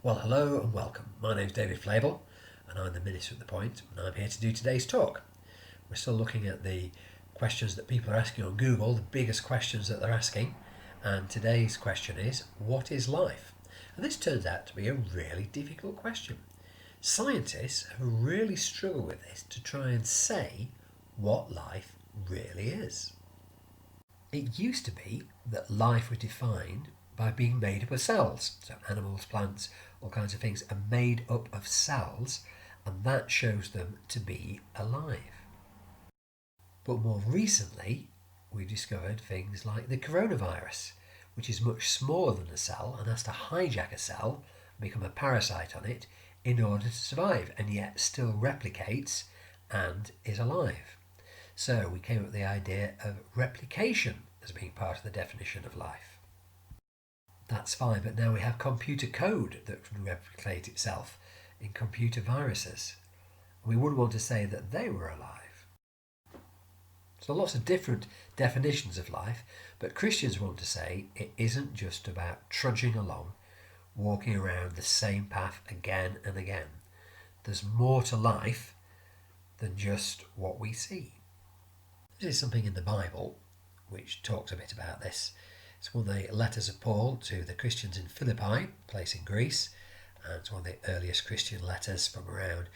Well, hello and welcome. My name's David Flabel and I'm the Minister at The Point, and I'm here to do today's talk. We're still looking at the questions that people are asking on Google, the biggest questions that they're asking, and today's question is, what is life? And this turns out to be a really difficult question. Scientists have really struggled with this to try and say what life really is. It used to be that life was defined by being made up of cells. So animals, plants, all kinds of things are made up of cells, and that shows them to be alive. But more recently, we discovered things like the coronavirus, which is much smaller than a cell and has to hijack a cell and become a parasite on it in order to survive, and yet still replicates and is alive. So we came up with the idea of replication as being part of the definition of life. That's fine, but now we have computer code that can replicate itself in computer viruses. We wouldn't want to say that they were alive. So lots of different definitions of life, but Christians want to say it isn't just about trudging along, walking around the same path again and again. There's more to life than just what we see. This is something in the Bible which talks a bit about this. It's one of the letters of Paul to the Christians in Philippi, a place in Greece, and it's one of the earliest Christian letters from around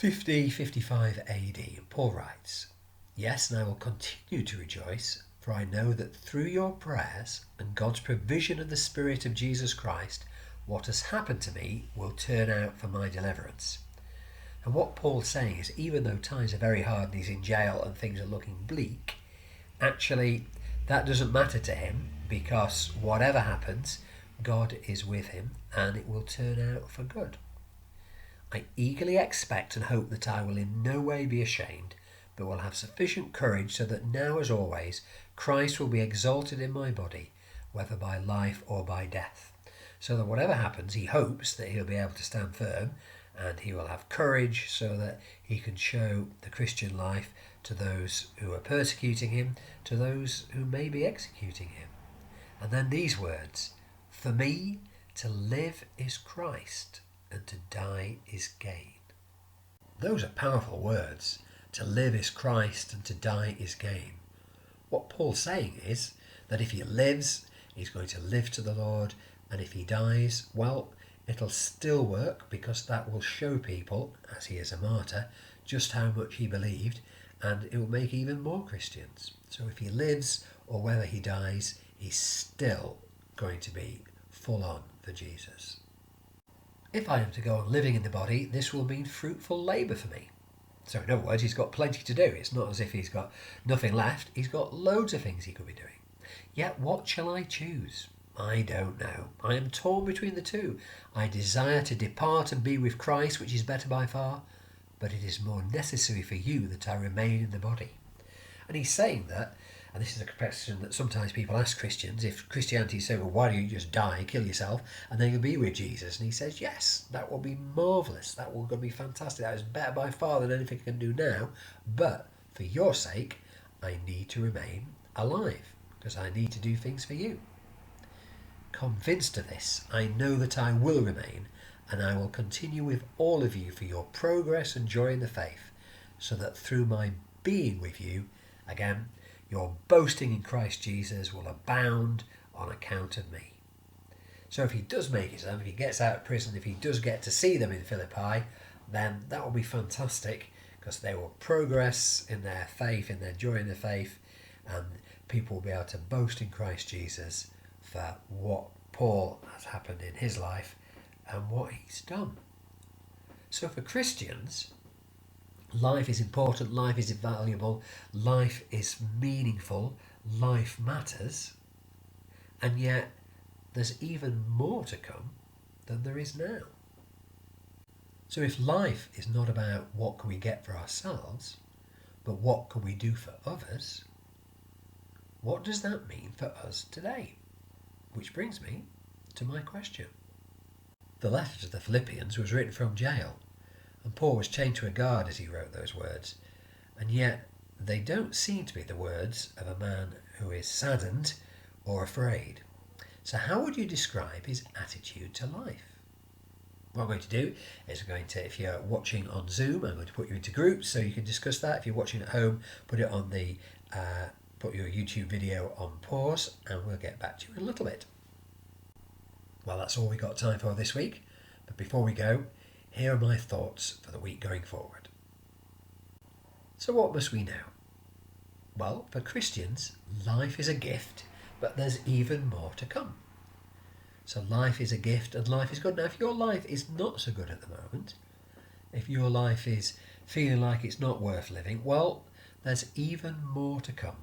50-55 AD. And Paul writes, "Yes, and I will continue to rejoice, for I know that through your prayers and God's provision of the Spirit of Jesus Christ, what has happened to me will turn out for my deliverance." And what Paul's saying is, even though times are very hard and he's in jail and things are looking bleak, actually that doesn't matter to him, because whatever happens, God is with him and it will turn out for good. "I eagerly expect and hope that I will in no way be ashamed, but will have sufficient courage so that now as always Christ will be exalted in my body, whether by life or by death." So that whatever happens, he hopes that he'll be able to stand firm and he will have courage so that he can show the Christian life to those who are persecuting him, to those who may be executing him. And then these words, "For me, to live is Christ, and to die is gain." Those are powerful words. To live is Christ, and to die is gain. What Paul's saying is that if he lives, he's going to live to the Lord, and if he dies, well, it'll still work, because that will show people, as he is a martyr, just how much he believed, and it will make even more Christians. So if he lives or whether he dies, he's still going to be full on for Jesus. If I am to go on living in the body, this will mean fruitful labour for me. So in other words, he's got plenty to do. It's not as if he's got nothing left. He's got loads of things he could be doing. Yet what shall I choose? I don't know. I am torn between the two. I desire to depart and be with Christ, which is better by far, but it is more necessary for you that I remain in the body. And he's saying that, and this is a question that sometimes people ask Christians, if Christianity says, well, why don't you just die, kill yourself, and then you'll be with Jesus? And he says, yes, that will be marvellous. That will be fantastic. That is better by far than anything I can do now. But for your sake, I need to remain alive, because I need to do things for you. Convinced of this, I know that I will remain, and I will continue with all of you for your progress and joy in the faith, so that through my being with you, again, your boasting in Christ Jesus will abound on account of me. So if he does make it, if he gets out of prison, if he does get to see them in Philippi, then that will be fantastic, because they will progress in their faith, in their joy in the faith, and people will be able to boast in Christ Jesus for what Paul has happened in his life and what he's done. So for Christians, life is important, life is valuable, life is meaningful, life matters, and yet there's even more to come than there is now. So if life is not about what can we get for ourselves, but what can we do for others, what does that mean for us today? Which brings me to my question. The letter to the Philippians was written from jail, and Paul was chained to a guard as he wrote those words, and yet they don't seem to be the words of a man who is saddened or afraid. So how would you describe his attitude to life? What I'm going to do is if you're watching on Zoom, I'm going to put you into groups so you can discuss that. If you're watching at home, put it on put your YouTube video on pause, and we'll get back to you in a little bit. Well, that's all we got time for this week. But before we go, here are my thoughts for the week going forward. So what must we know? Well, for Christians, life is a gift, but there's even more to come. So life is a gift and life is good. Now, if your life is not so good at the moment, if your life is feeling like it's not worth living, well, there's even more to come.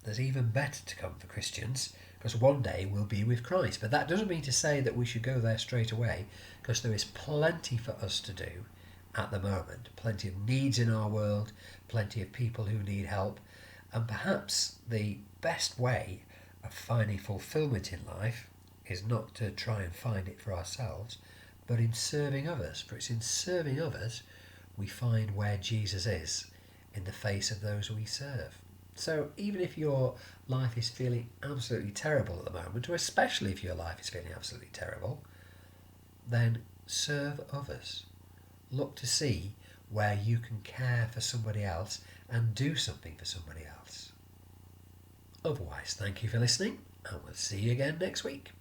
There's even better to come for Christians, because one day we'll be with Christ. But that doesn't mean to say that we should go there straight away, because there is plenty for us to do at the moment. Plenty of needs in our world, plenty of people who need help, and perhaps the best way of finding fulfillment in life is not to try and find it for ourselves, but in serving others. For it's in serving others we find where Jesus is in the face of those we serve. So even if your life is feeling absolutely terrible at the moment, or especially if your life is feeling absolutely terrible, then serve others. Look to see where you can care for somebody else and do something for somebody else. Otherwise, thank you for listening, and we'll see you again next week.